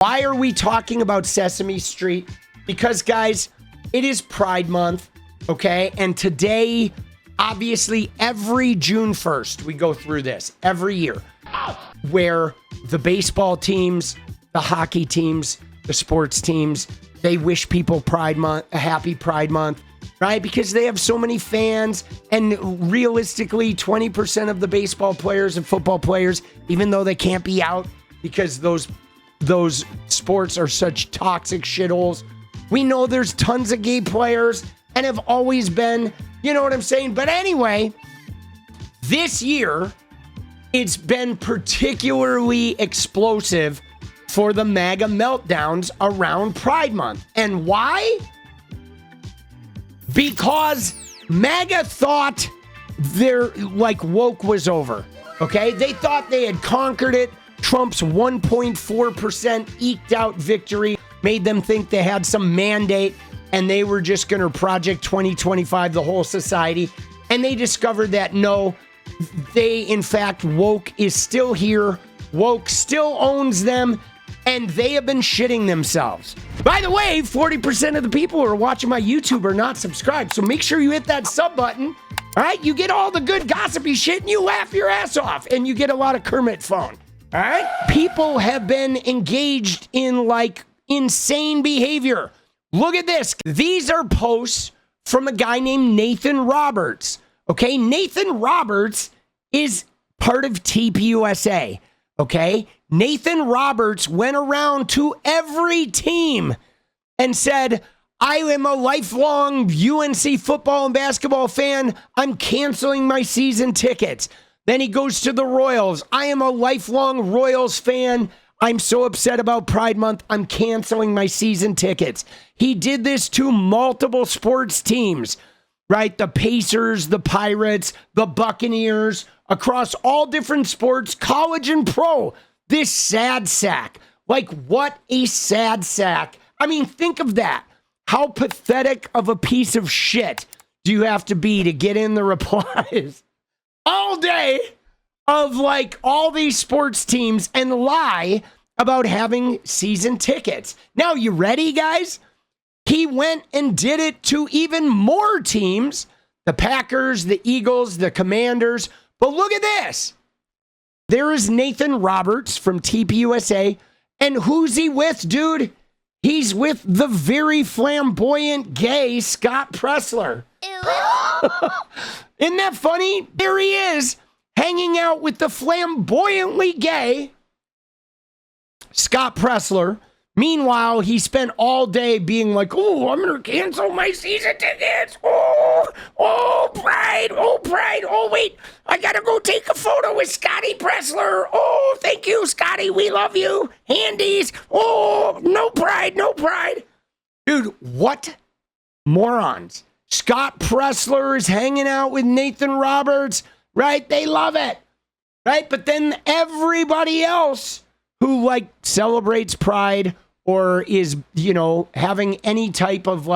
Why are we talking about Sesame Street? Because, guys, it is Pride Month, okay? And today, obviously, every June 1st, we go through this every year, where the baseball teams, the hockey teams, the sports teams, they wish people Pride Month, a happy Pride Month, right? Because they have so many fans, and realistically, 20% of the baseball players and football players, even though they can't be out because those sports are such toxic shitholes. We know there's tons of gay players and have always been, you know what I'm saying? But anyway, this year, it's been particularly explosive for the MAGA meltdowns around Pride Month. And why? Because MAGA thought their, woke was over, okay? They thought they had conquered it. Trump's 1.4% eked out victory made them think they had some mandate and they were just going to Project 2025 the whole society. And they discovered that no, they, in fact, woke is still here. Woke still owns them, and they have been shitting themselves. By the way, 40% of the people who are watching my YouTube are not subscribed, so make sure you hit that sub button. All right, you get all the good gossipy shit and you laugh your ass off, and you get a lot of Kermit phone. All right? People have been engaged in insane behavior. Look at this. These are posts from a guy named Nathan Roberts. Okay? Nathan Roberts is part of TPUSA. Okay? Nathan Roberts went around to every team and said, I am a lifelong UNC football and basketball fan. I'm canceling my season tickets. Then he goes to the Royals. I am a lifelong Royals fan. I'm so upset about Pride Month. I'm canceling my season tickets. He did this to multiple sports teams, right? The Pacers, the Pirates, the Buccaneers, across all different sports, college and pro. This sad sack. What a sad sack. I mean, think of that. How pathetic of a piece of shit do you have to be to get in the replies all day of all these sports teams and lie about having season tickets? Now, you ready, guys? He went and did it to even more teams, the Packers, the Eagles, the Commanders. But look at this. There is Nathan Roberts from TPUSA. And who's he with, dude? He's with the very flamboyant gay Scott Presler. Isn't that funny? There he is, hanging out with the flamboyantly gay Scott Presler. Meanwhile, he spent all day being like, oh, I'm going to cancel my season tickets. Oh, Pride. Oh, wait, I got to go take a photo with Scotty Presler. Oh, thank you, Scotty. We love you. Handies. Oh, no pride. Dude, what morons. Scott Presler is hanging out with Nathan Roberts, right? They love it, right? But then everybody else who celebrates Pride or is, having any type of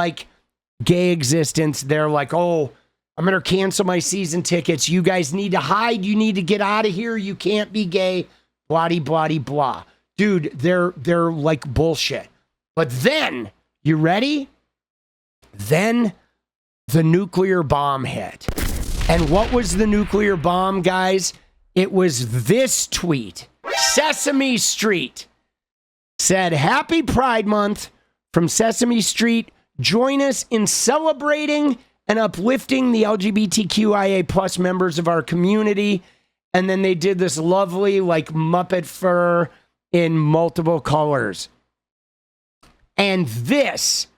gay existence, they're like, oh, I'm going to cancel my season tickets. You guys need to hide. You need to get out of here. You can't be gay. Blah, blah, blah. Dude, they're bullshit. But then, you ready? Then the nuclear bomb hit. And what was the nuclear bomb, guys? It was this tweet. Sesame Street said, Happy Pride Month from Sesame Street. Join us in celebrating and uplifting the LGBTQIA plus members of our community. And then they did this lovely Muppet fur in multiple colors. And this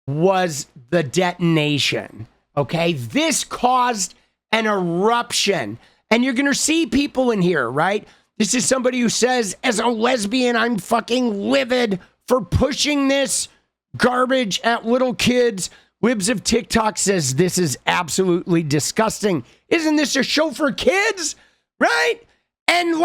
was the detonation. Okay, this caused an eruption. And you're going to see people in here, right? This is somebody who says, as a lesbian, I'm fucking livid for pushing this garbage at little kids. Libs of TikTok says this is absolutely disgusting. Isn't this a show for kids? Right? And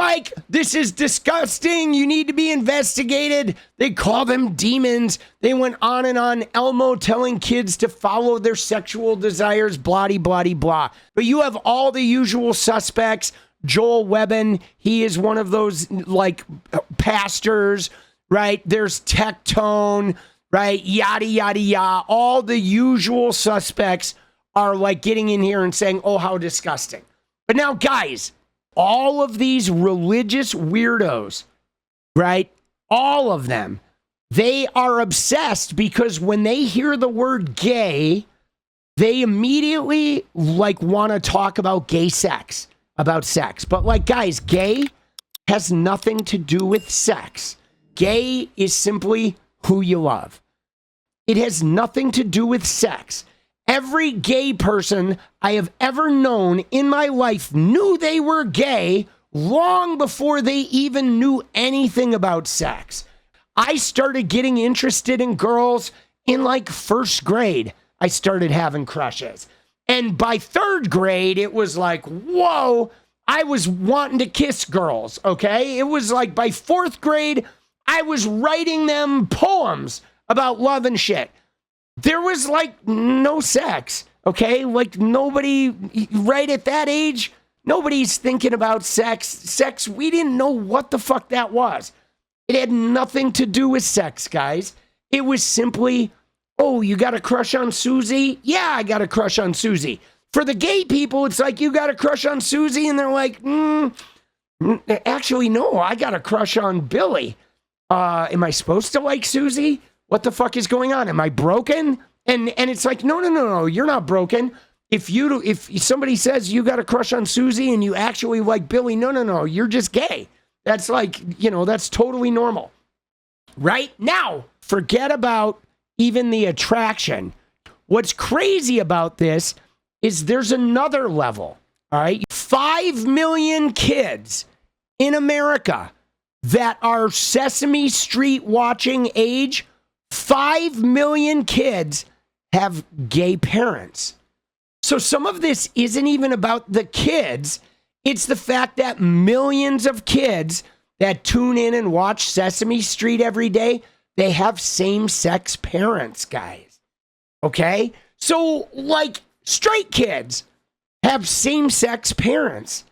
this is disgusting. You need to be investigated. They call them demons. They went on and on. Elmo telling kids to follow their sexual desires, blah, blah, blah. But you have all the usual suspects. Joel Webben, he is one of those pastors right? There's Tectone, right? Yada, yada, yada. All the usual suspects are like getting in here and saying, oh, how disgusting. But now, guys, all of these religious weirdos, right? All of them, they are obsessed because when they hear the word gay, they immediately like want to talk about gay sex, about sex. But like, guys, gay has nothing to do with sex. Gay is simply who you love. It has nothing to do with sex. Every gay person I have ever known in my life knew they were gay long before they even knew anything about sex. I started getting interested in girls in like first grade. I started having crushes. And by third grade, it was like, whoa, I was wanting to kiss girls, okay? It was like by fourth grade, I was writing them poems about love and shit. There was like no sex, okay? Like nobody, right at that age, nobody's thinking about sex. Sex, we didn't know what the fuck that was. It had nothing to do with sex, guys. It was simply, oh, you got a crush on Susie? Yeah, I got a crush on Susie. For the gay people, it's like, you got a crush on Susie? And they're like, actually, no, I got a crush on Billy. Am I supposed to like Susie? What the fuck is going on? Am I broken? And it's like, no, you're not broken. If somebody says you got a crush on Susie and you actually like Billy, no, you're just gay. That's like, that's totally normal. Right? Now, forget about even the attraction. What's crazy about this is there's another level, all right? 5 million kids in America that are Sesame Street watching age, 5 million kids have gay parents. So some of this isn't even about the kids. It's the fact that millions of kids that tune in and watch Sesame Street every day, they have same-sex parents, guys. Okay? So, like, straight kids have same-sex parents.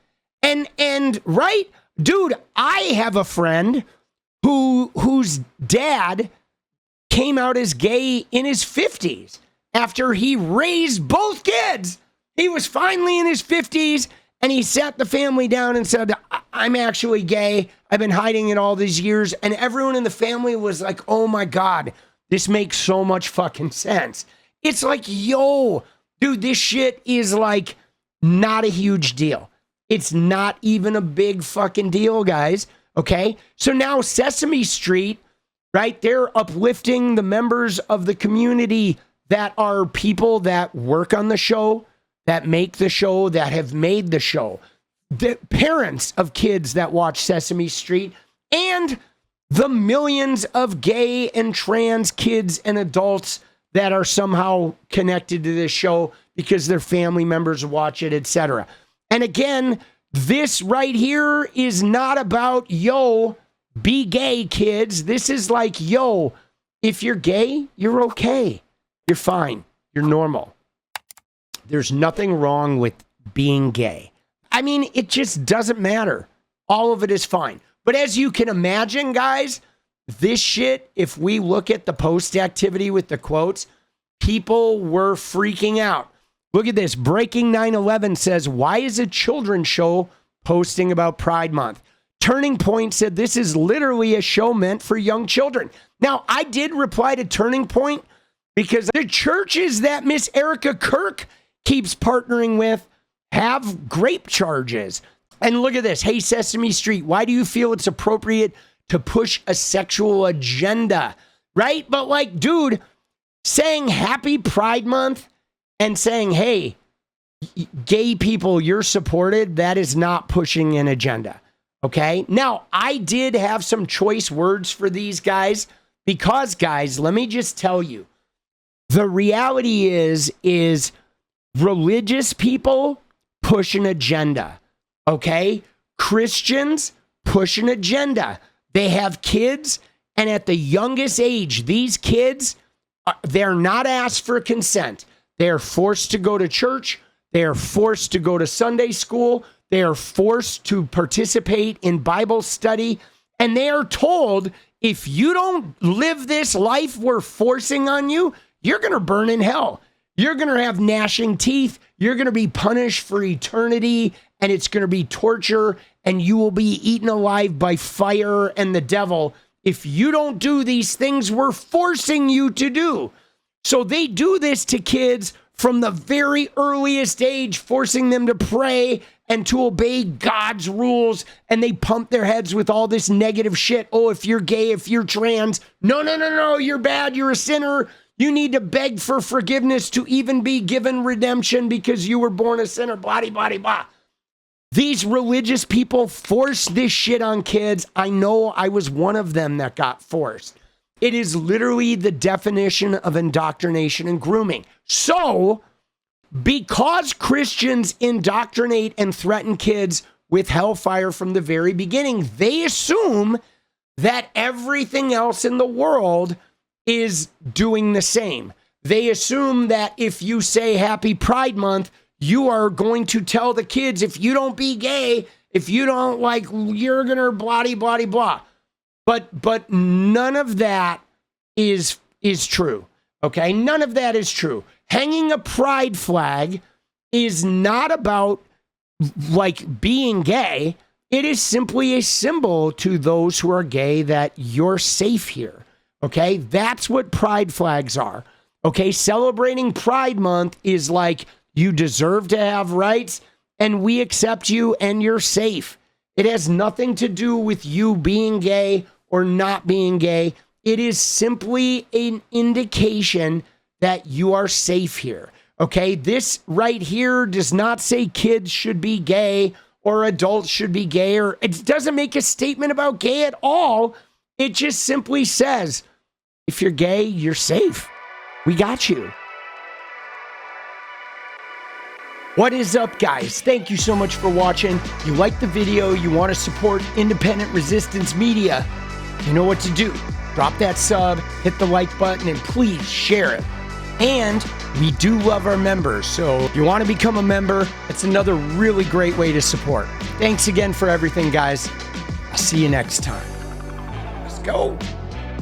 And right? Dude, I have a friend whose dad came out as gay in his 50s after he raised both kids. He was finally in his 50s, and he sat the family down and said, I'm actually gay. I've been hiding it all these years. And everyone in the family was like, oh my God, this makes so much fucking sense. It's like, yo, dude, this shit is like not a huge deal. It's not even a big fucking deal, guys. Okay? So now Sesame Street, right? They're uplifting the members of the community that are people that work on the show, that make the show, that have made the show. The parents of kids that watch Sesame Street, and the millions of gay and trans kids and adults that are somehow connected to this show because their family members watch it, etc. And again, this right here is not about, yo, be gay, kids. This is like, yo, if you're gay, you're okay. You're fine. You're normal. There's nothing wrong with being gay. I mean, it just doesn't matter. All of it is fine. But as you can imagine, guys, this shit, if we look at the post activity with the quotes, people were freaking out. Look at this. Breaking 9/11 says, why is a children's show posting about Pride Month? Turning Point said, this is literally a show meant for young children. Now, I did reply to Turning Point because the churches that Miss Erika Kirk keeps partnering with have grape charges. And look at this. Hey, Sesame Street, why do you feel it's appropriate to push a sexual agenda? Right? But like, dude, saying happy Pride Month and saying, hey, gay people, you're supported, that is not pushing an agenda. Okay? Now, I did have some choice words for these guys because, guys, let me just tell you, the reality is religious people push an agenda. Okay? Christians push an agenda. They have kids, and at the youngest age, these kids, they're not asked for consent. They're forced to go to church. They are forced to go to Sunday school. They are forced to participate in Bible study. And they are told, if you don't live this life we're forcing on you, you're going to burn in hell. You're going to have gnashing teeth. You're going to be punished for eternity, and it's going to be torture, and you will be eaten alive by fire and the devil if you don't do these things we're forcing you to do. So they do this to kids from the very earliest age, forcing them to pray and to obey God's rules, and they pump their heads with all this negative shit. Oh, if you're gay, if you're trans, no, you're bad, you're a sinner. You need to beg for forgiveness to even be given redemption because you were born a sinner, blah, blah, blah. These religious people force this shit on kids. I know I was one of them that got forced. It is literally the definition of indoctrination and grooming. So, because Christians indoctrinate and threaten kids with hellfire from the very beginning, they assume that everything else in the world is doing the same. They assume that if you say Happy Pride Month, you are going to tell the kids, if you don't be gay, if you don't like, you're gonna blah, blah, blah. But none of that is true. Okay, none of that is true. Hanging a pride flag is not about like being gay. It is simply a symbol to those who are gay that you're safe here. Okay, that's what pride flags are. Okay, celebrating Pride Month is like you deserve to have rights and we accept you and you're safe. It has nothing to do with you being gay or not being gay. It is simply an indication that you are safe here. Okay, this right here does not say kids should be gay or adults should be gay, or it doesn't make a statement about gay at all. It just simply says, if you're gay, you're safe. We got you. What is up, guys? Thank you so much for watching. You like the video, you want to support independent resistance media, you know what to do. Drop that sub, hit the like button, and please share it. And we do love our members, so if you want to become a member, it's another really great way to support. Thanks again for everything, guys. I'll see you next time. Let's go.